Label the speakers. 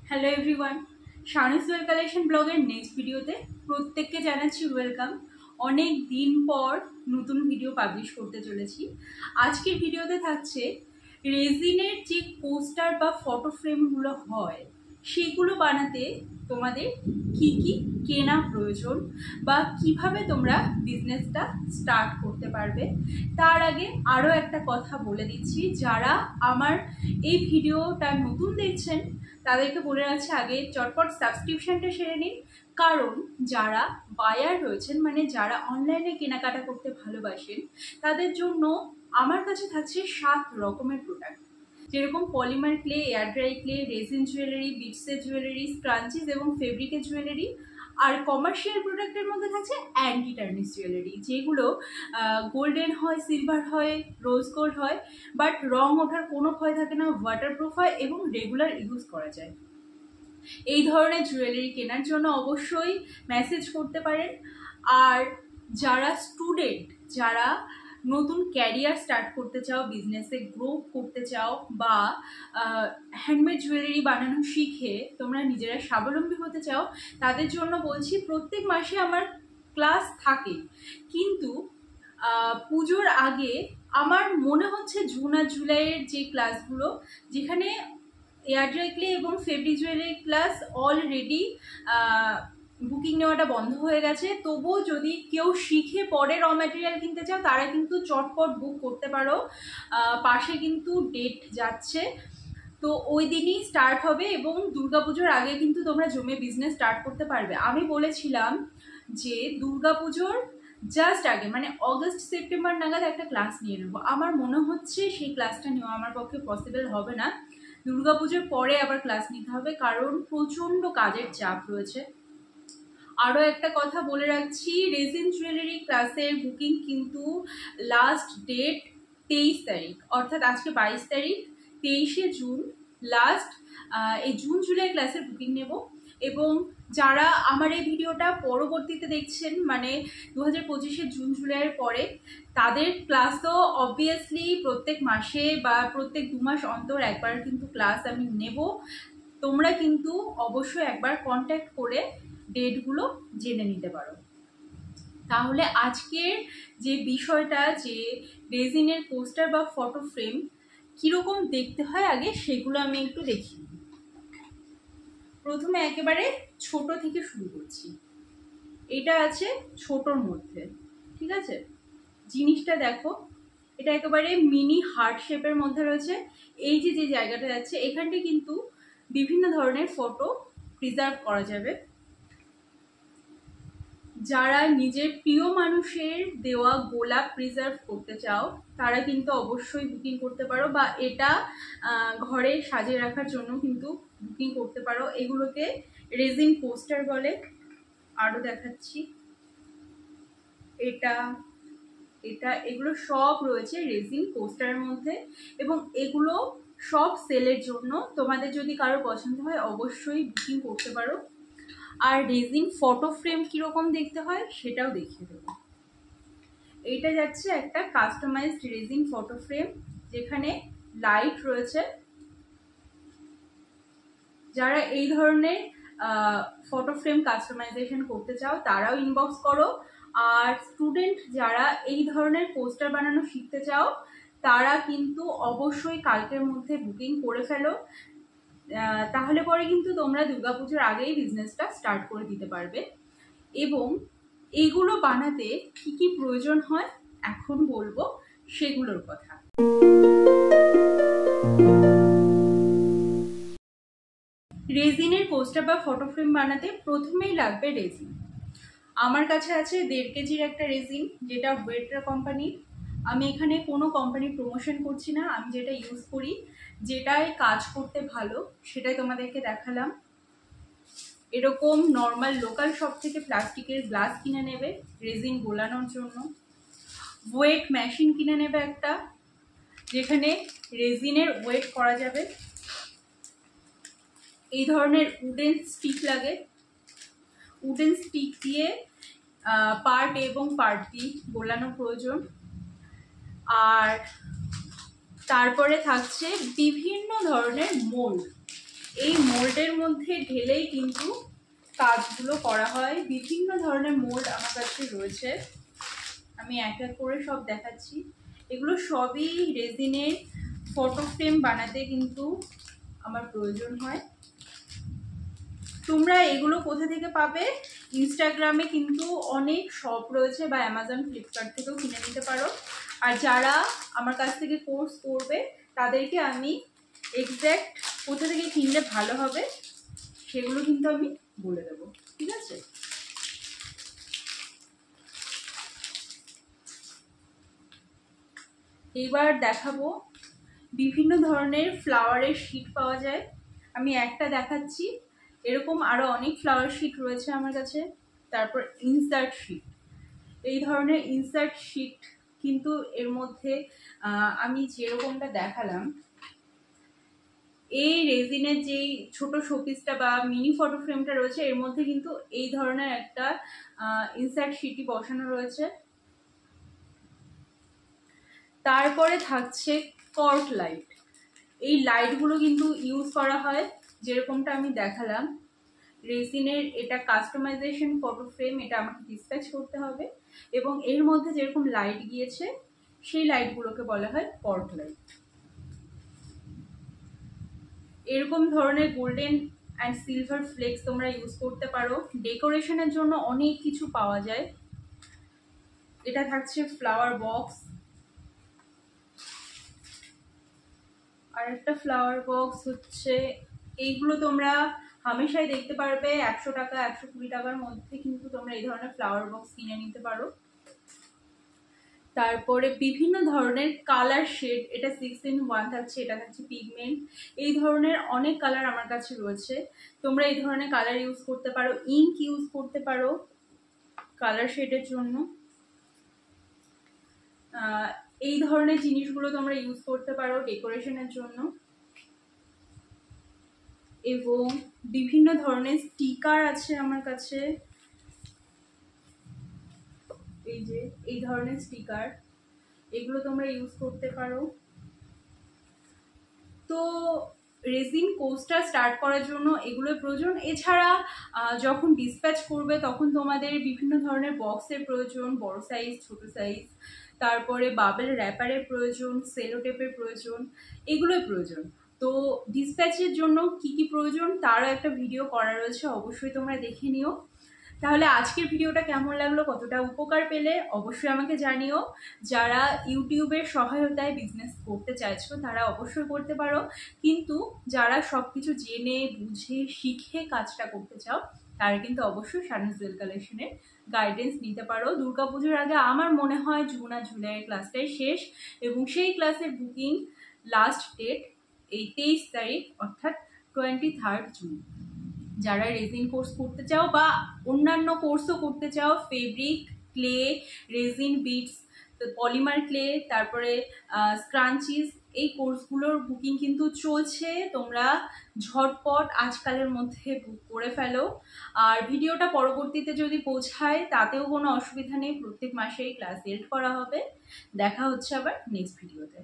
Speaker 1: Hello everyone, শানুস well collection ব্লগের next ভিডিওতে প্রত্যেককে জানাচ্ছি ওয়েলকাম। অনেক দিন পর নতুন ভিডিও পাবলিশ করতে চলেছি। আজকের ভিডিওতে থাকছে রেজিনের যে পোস্টার বা ফটো ফ্রেমগুলো হয় সেগুলো বানাতে তোমাদের কি কি কেনা প্রয়োজন বা কিভাবে তোমরা বিজনেসটা স্টার্ট করতে পারবে। তার আগে আরও একটা কথা বলে দিচ্ছি, যারা আমার এই ভিডিওটা নতুন দেখছেন তাদেরকে বলে রাখছি আগে চটপট সাবস্ক্রিপশনটা সেরে নিন, কারণ যারা বায়ার রয়েছেন মানে যারা অনলাইনে কেনাকাটা করতে ভালোবাসেন তাদের জন্য আমার কাছে থাকছে 7 রকমের প্রোডাক্ট, যেরকম polymer clay, air dry clay, resin jewellery, বিটসের জুয়েলারি, স্ক্রাঞ্চিজ এবং ফেব্রিকের জুয়েলারি। আর কমার্শিয়াল প্রোডাক্টের মধ্যে থাকছে অ্যান্টি টার্নিশ জুয়েলারি, যেগুলো গোল্ডেন হয়, সিলভার হয়, রোজ গোল্ড হয়, বাট রং ওঠার কোনো ভয় থাকে না, ওয়াটারপ্রুফ হয় এবং রেগুলার ইউজ করা যায়। এই ধরনের জুয়েলারি কেনার জন্য অবশ্যই মেসেজ করতে পারেন। আর যারা স্টুডেন্ট, যারা নতুন ক্যারিয়ার স্টার্ট করতে চাও, বিজনেসে গ্রো করতে চাও বা হ্যান্ডমেড জুয়েলারি বানানো শিখে তোমরা নিজেরা স্বাবলম্বী হতে চাও, তাদের জন্য বলছি প্রত্যেক মাসে আমার ক্লাস থাকে, কিন্তু পুজোর আগে আমার মনে হচ্ছে জুন আর জুলাইয়ের যে ক্লাসগুলো, যেখানে এয়ার ড্রাই ক্লে এবং fabric jewellery class already booking নেওয়াটা বন্ধ হয়ে গেছে। তবুও যদি কেউ শিখে পরে র ম্যাটেরিয়াল কিনতে চাও তারা কিন্তু চটপট বুক করতে পারো, পাশে কিন্তু ডেট যাচ্ছে, তো ওই দিনই স্টার্ট হবে এবং দুর্গাপুজোর আগে কিন্তু তোমরা জমে বিজনেস স্টার্ট করতে পারবে। আমি বলেছিলাম যে দুর্গাপুজোর জাস্ট আগে মানে অগস্ট সেপ্টেম্বর নাগাদ একটা ক্লাস নিয়ে নেবো। আমার মনে হচ্ছে সেই ক্লাসটা নেওয়া আমার পক্ষে পসিবল হবে না, দুর্গাপুজোর পরে আবার ক্লাস নিতে হবে, কারণ প্রচণ্ড কাজের চাপ রয়েছে। আরও একটা কথা বলে রাখছি, রেজিন জুয়েলারি ক্লাসের বুকিং কিন্তু লাস্ট ডেট 23 তারিখ, অর্থাৎ আজকে 22 তারিখ, 23শে জুন লাস্ট। এই জুন জুলাই ক্লাসের বুকিং নেব। এবং যারা আমার এই ভিডিওটা পরবর্তীতে দেখছেন মানে 2025-এর জুন জুলাইয়ের পরে, তাদের ক্লাস তো অবভিয়াসলি প্রত্যেক মাসে বা প্রত্যেক 2 মাস অন্তর একবার কিন্তু ক্লাস আমি নেব। তোমরা কিন্তু অবশ্যই একবার কন্ট্যাক্ট করে ডেটগুলো জেনে নিতে পারো। তাহলে আজকের যে বিষয়টা, যে রেজিনের পোস্টার বা ফটো ফ্রেম কীরকম দেখতে হয় আগে সেগুলো আমি একটু দেখি। প্রথমে একেবারে ছোট থেকে শুরু করছি। এটা আছে ছোটর মধ্যে, ঠিক আছে? জিনিসটা দেখো, এটা একেবারে মিনি হার্ট শেপের মধ্যে রয়েছে। এই যে যে জায়গাটা যাচ্ছে এখানটা কিন্তু বিভিন্ন ধরনের ফটো প্রিজার্ভ করা যাবে। যারা নিজের প্রিয় মানুষের দেওয়া গোলাপ প্রিজার্ভ করতে চাও তারা কিন্তু অবশ্যই বুকিং করতে পারো, বা এটা ঘরে সাজিয়ে রাখার জন্য কিন্তু বুকিং করতে পারো। এগুলোকে রেজিন পোস্টার বলে। আরও দেখাচ্ছি, এটা এটা এগুলো সব রয়েছে রেজিন পোস্টারের মধ্যে এবং এগুলো সব সেলের জন্য। তোমাদের যদি কারো পছন্দ হয় অবশ্যই বুকিং করতে পারো। আর রেজিন ফটো ফ্রেম কীরকম দেখতে হয় সেটাও দেখিয়ে দেবো। এইটা যাচ্ছে একটা কাস্টমাইজড রেজিন ফটো ফ্রেম, যেখানে লাইট রয়েছে। যারা এই ধরনের ফটো ফ্রেম কাস্টমাইজেশন করতে চাও তারাও ইনবক্স করো। আর স্টুডেন্ট যারা এই ধরনের পোস্টার বানানো শিখতে চাও তারা কিন্তু অবশ্যই কালকের মধ্যে বুকিং করে ফেলো, তাহলে পরে কিন্তু তোমরা দুর্গাপুজোর আগেই বিজনেসটা স্টার্ট করে দিতে পারবে। এবং এইগুলো বানাতে কি কি প্রয়োজন হয় এখন বলবো সেগুলোর কথা। রেজিনের পোস্টার বা ফটো ফ্রেম বানাতে প্রথমেই লাগবে রেজিন। আমার কাছে আছে 1.5 কেজির একটা রেজিন, যেটা ওয়েটরা কোম্পানির। আমি এখানে কোনো কোম্পানি প্রমোশন করছি না, আমি যেটা ইউজ করি, যেটাই কাজ করতে ভালো সেটাই তোমাদেরকে দেখালাম। এরকম নর্মাল লোকাল শপ থেকে প্লাস্টিকের গ্লাস কিনে নেবে রেজিন গোলানোর জন্য। ওয়েট মেশিন কিনে নেবে একটা, যেখানে রেজিনের ওয়েট করা যাবে। এই ধরনের উডেন স্টিক লাগে, উডেন স্টিক দিয়ে পার্ট এ এবং পার্ট বি গোলানো প্রয়োজন। আর তারপরে থাকছে বিভিন্ন ধরনের মোল্ড। এই মোল্ডের মধ্যে ঢেলেই কিন্তু কাজগুলো করা হয়। বিভিন্ন ধরনের মোল্ড আমার কাছে রয়েছে, আমি এক এক করে সব দেখাচ্ছি। এগুলো সবই রেজিনের ফটো ফ্রেম বানাতে কিন্তু আমার প্রয়োজন হয়। তোমরা এগুলো কোথা থেকে পাবে? ইনস্টাগ্রামে কিন্তু অনেক শপ রয়েছে, বা অ্যামাজন, ফ্লিপকার্ট থেকেও কিনে নিতে পারো। আর যারা আমার কাছ থেকে কোর্স করবে তাদেরকে আমি এক্স্যাক্ট কোথা থেকে কিনলে ভালো হবে সেগুলো কিন্তু আমি বলে দেবো, ঠিক আছে? এবার দেখাবো বিভিন্ন ধরনের ফ্লাওয়ারের শিট পাওয়া যায়। আমি একটা দেখাচ্ছি, এরকম আরো অনেক ফ্লাওয়ার শিট রয়েছে আমার কাছে। তারপর ইনসার্ট শিট, এই ধরনের ইনসার্ট শিট কিন্তু এর মধ্যে আমি যেরকমটা দেখালাম, এই রেজিনের যেই ছোট শোপিসটা বা মিনি ফটো ফ্রেমটা রয়েছে এর মধ্যে কিন্তু এই ধরনের একটা ইনসার্ট শিটই বসানো রয়েছে। তারপরে থাকছে কর্ক লাইট। এই লাইটগুলো কিন্তু ইউজ করা হয় যেরকমটা আমি দেখালাম। রেজিনের এটা কাস্টমাইজেশন ফটো ফ্রেম, এটা আমাকে ডিসপ্যাচ করতে হবে, এবং এর মধ্যে যেরকম লাইট গিয়েছে সেই লাইটগুলোকে বলা হয় কর্ক লাইট। এরকম ধরনের গোল্ডেন অ্যান্ড সিলভার ফ্লেক্স তোমরা ইউজ করতে পারো। ডেকোরেশনের জন্য অনেক কিছু পাওয়া যায়। এটা থাকছে ফ্লাওয়ার বক্স, আর একটা ফ্লাওয়ার বক্স হচ্ছে, এইগুলো তোমরা হামেশাই দেখতে পারবে 100 টাকা 120 টাকার মধ্যে কিন্তু তোমরা এই ধরনের ফ্লাওয়ার বক্স কিনে নিতে পারো। তারপরে বিভিন্ন ধরনের কালার শেড, এটা 6-in-1 থাকছে, এটা থাকছে পিগমেন্ট। এই ধরনের অনেক কালার আমার কাছে রয়েছে, তোমরা এই ধরনের কালার ইউজ করতে পারো। ইঙ্ক ইউজ করতে পারো কালার শেডের জন্য। এই ধরনের জিনিসগুলো তোমরা ইউজ করতে পারো ডেকোরেশনের জন্য। এবং বিভিন্ন ধরনের স্টিকার আছে আমার কাছে, এই যে এই ধরনের স্টিকার, এগুলো তোমরা ইউজ করতে পারো। তো রেজিন কোর্সটা স্টার্ট করার জন্য এগুলোর প্রয়োজন। এছাড়া যখন ডিসপ্যাচ করবে তখন তোমাদের বিভিন্ন ধরনের বক্সের প্রয়োজন, বড় সাইজ, ছোট সাইজ। তারপরে বাবেল র্যাপারের প্রয়োজন, সেলো টেপের প্রয়োজন, এগুলোর প্রয়োজন। তো ডিসপ্যাচের জন্য কি কি প্রয়োজন তারও একটা ভিডিও করা রয়েছে, অবশ্যই তোমরা দেখে নিও। তাহলে আজকের ভিডিওটা কেমন লাগলো, কতটা উপকার পেলে অবশ্যই আমাকে জানিও। যারা ইউটিউবের সহায়তায় বিজনেস করতে চাইছো তারা অবশ্যই করতে পারো, কিন্তু যারা সবকিছু জেনে বুঝে শিখে কাজটা করতে চাও তারা কিন্তু অবশ্যই শানুস জুয়েল কালেকশনের গাইডেন্স নিতে পারো। দুর্গাপুজোর আগে আমার মনে হয় জুন আর জুলাইয়ের ক্লাসটাই শেষ, এবং সেই ক্লাসের বুকিং লাস্ট ডেট এই 23 তারিখ, অর্থাৎ 23 জুন। যারা রেজিন কোর্স করতে চাও বা অন্যান্য কোর্সও করতে চাও, fabric, clay, resin bits, polymer clay, তারপরে স্ক্রাঞ্চিস, এই কোর্সগুলোর বুকিং কিন্তু চলছে। তোমরা ঝটপট আজকালের মধ্যে বুক করে ফেলো। আর ভিডিওটা পরবর্তীতে যদি পৌঁছায় তাতেও কোনো অসুবিধা নেই, প্রত্যেক মাসেই ক্লাস এড করা হবে। দেখা হচ্ছে আবার নেক্সট ভিডিওতে।